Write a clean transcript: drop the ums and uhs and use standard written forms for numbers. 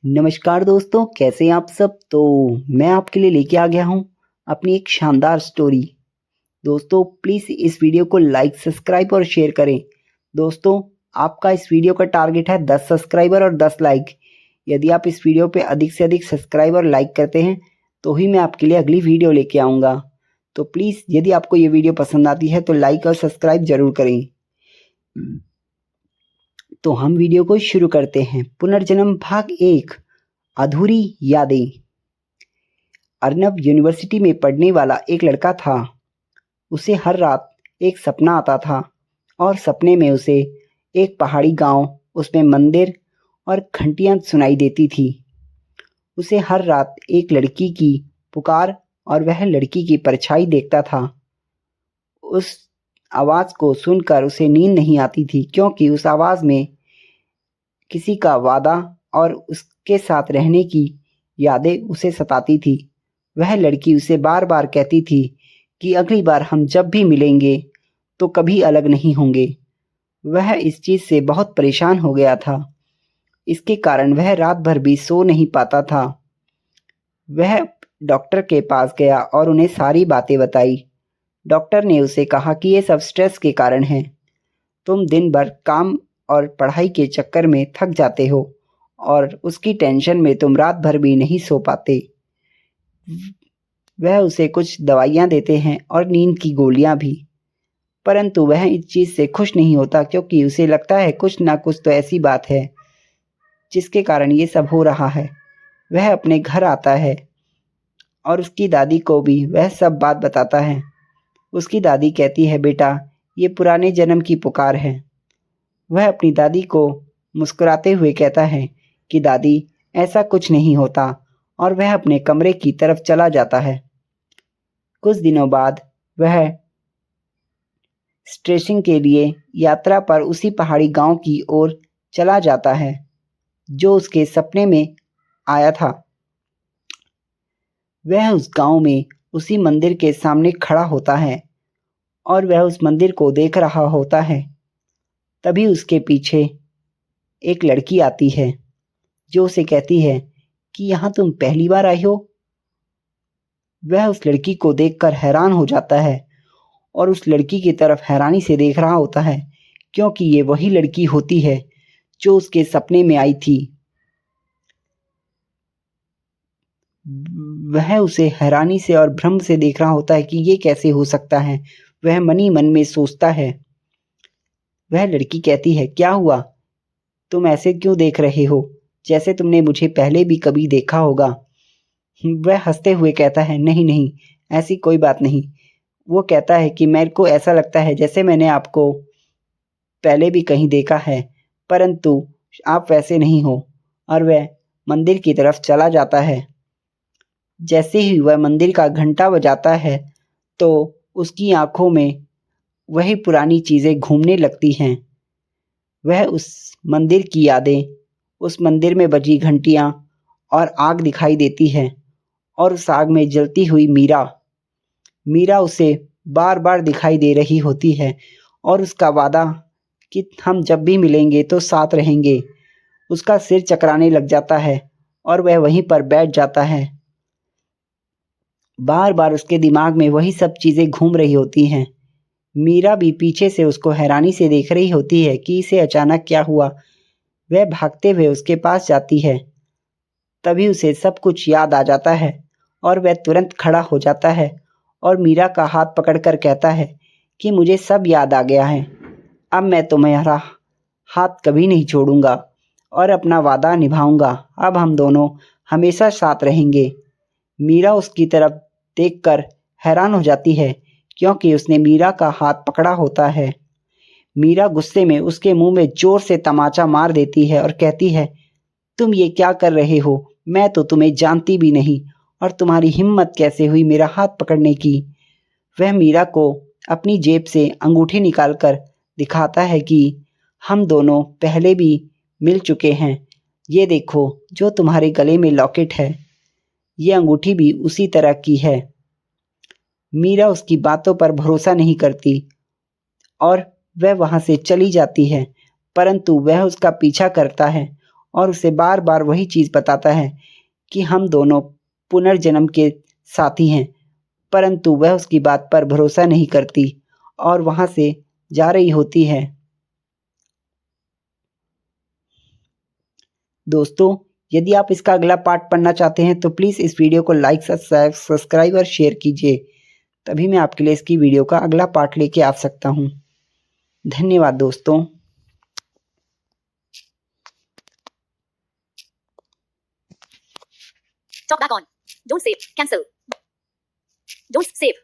नमस्कार दोस्तों, कैसे हैं आप सब। तो मैं आपके लिए लेके आ गया हूँ अपनी एक शानदार स्टोरी। दोस्तों प्लीज़ इस वीडियो को लाइक, सब्सक्राइब और शेयर करें। दोस्तों, आपका इस वीडियो का टारगेट है 10 सब्सक्राइबर और 10 लाइक। यदि आप इस वीडियो पे अधिक से अधिक सब्सक्राइब और लाइक करते हैं तो ही मैं आपके लिए अगली वीडियो लेके आऊँगा। तो प्लीज़ यदि आपको ये वीडियो पसंद आती है तो लाइक और सब्सक्राइब ज़रूर करें। तो हम वीडियो को शुरू करते हैं। पुनर्जन्म भाग 1, अधूरी यादें। अर्नब यूनिवर्सिटी में पढ़ने वाला एक लड़का था। उसे हर रात एक सपना आता था और सपने में उसे एक पहाड़ी गांव, उसमें मंदिर और घंटियां सुनाई देती थी। उसे हर रात एक लड़की की पुकार और वह लड़की की परछाई देखता था। उस आवाज़ को सुनकर उसे नींद नहीं आती थी, क्योंकि उस आवाज़ में किसी का वादा और उसके साथ रहने की यादें उसे सताती थी। वह लड़की उसे बार बार कहती थी कि अगली बार हम जब भी मिलेंगे तो कभी अलग नहीं होंगे। वह इस चीज़ से बहुत परेशान हो गया था। इसके कारण वह रात भर भी सो नहीं पाता था। वह डॉक्टर के पास गया और उन्हें सारी बातें बताई। डॉक्टर ने उसे कहा कि ये सब स्ट्रेस के कारण है। तुम दिन भर काम और पढ़ाई के चक्कर में थक जाते हो और उसकी टेंशन में तुम रात भर भी नहीं सो पाते। वह उसे कुछ दवाइयाँ देते हैं और नींद की गोलियाँ भी, परंतु वह इस चीज़ से खुश नहीं होता, क्योंकि उसे लगता है कुछ ना कुछ तो ऐसी बात है जिसके कारण ये सब हो रहा है। वह अपने घर आता है और उसकी दादी को भी वह सब बात बताता है। उसकी दादी कहती है, बेटा ये पुराने जन्म की पुकार है। वह अपनी दादी को मुस्कुराते हुए कहता है कि दादी ऐसा कुछ नहीं होता, और वह अपने कमरे की तरफ चला जाता है। कुछ दिनों बाद वह स्ट्रेचिंग के लिए यात्रा पर उसी पहाड़ी गांव की ओर चला जाता है जो उसके सपने में आया था। वह उस गांव में उसी मंदिर के सामने खड़ा होता है और वह उस मंदिर को देख रहा होता है। तभी उसके पीछे एक लड़की आती है जो उसे कहती है कि यहाँ तुम पहली बार आई हो। वह उस लड़की को देखकर हैरान हो जाता है और उस लड़की की तरफ हैरानी से देख रहा होता है, क्योंकि ये वही लड़की होती है जो उसके सपने में आई थी। वह उसे हैरानी से और भ्रम से देख रहा होता है कि ये कैसे हो सकता है। वह मन ही मन में सोचता है। वह लड़की कहती है, क्या हुआ, तुम ऐसे क्यों देख रहे हो, जैसे तुमने मुझे पहले भी कभी देखा होगा। वह हंसते हुए कहता है, नहीं नहीं, ऐसी कोई बात नहीं। वो कहता है कि मेरे को ऐसा लगता है जैसे मैंने आपको पहले भी कहीं देखा है, परंतु आप वैसे नहीं हो। और वह मंदिर की तरफ चला जाता है। जैसे ही वह मंदिर का घंटा बजाता है तो उसकी आंखों में वही पुरानी चीज़ें घूमने लगती हैं। वह उस मंदिर की यादें, उस मंदिर में बजी घंटियाँ और आग दिखाई देती है, और उस आग में जलती हुई मीरा उसे बार बार दिखाई दे रही होती है, और उसका वादा कि हम जब भी मिलेंगे तो साथ रहेंगे। उसका सिर चकराने लग जाता है और वह वहीं पर बैठ जाता है। बार बार उसके दिमाग में वही सब चीज़ें घूम रही होती हैं। मीरा भी पीछे से उसको हैरानी से देख रही होती है कि इसे अचानक क्या हुआ। वह भागते हुए उसके पास जाती है। तभी उसे सब कुछ याद आ जाता है और वह तुरंत खड़ा हो जाता है और मीरा का हाथ पकड़कर कहता है कि मुझे सब याद आ गया है। अब मैं तुम्हारा हाथ कभी नहीं छोड़ूंगा और अपना वादा निभाऊंगा। अब हम दोनों हमेशा साथ रहेंगे। मीरा उसकी तरफ देखकर हैरान हो जाती है, क्योंकि उसने मीरा का हाथ पकड़ा होता है। मीरा गुस्से में उसके मुंह में जोर से तमाचा मार देती है और कहती है, तुम ये क्या कर रहे हो, मैं तो तुम्हें जानती भी नहीं, और तुम्हारी हिम्मत कैसे हुई मेरा हाथ पकड़ने की। वह मीरा को अपनी जेब से अंगूठी निकालकर दिखाता है कि हम दोनों पहले भी मिल चुके हैं। ये देखो, जो तुम्हारे गले में लॉकेट है, ये अंगूठी भी उसी तरह की है। मीरा उसकी बातों पर भरोसा नहीं करती और वह वहाँ से चली जाती है, परंतु वह उसका पीछा करता है और उसे बार बार वही चीज़ बताता है कि हम दोनों पुनर्जन्म के साथी हैं, परंतु वह उसकी बात पर भरोसा नहीं करती और वहाँ से जा रही होती है। दोस्तों, यदि आप इसका अगला पार्ट पढ़ना चाहते हैं तो प्लीज़ इस वीडियो को लाइक सब्सक्राइब और शेयर कीजिए, तभी मैं आपके लिए इसकी वीडियो का अगला पार्ट लेके आ सकता हूँ। धन्यवाद दोस्तों। Talk back on. Don't save. Cancel. Don't save.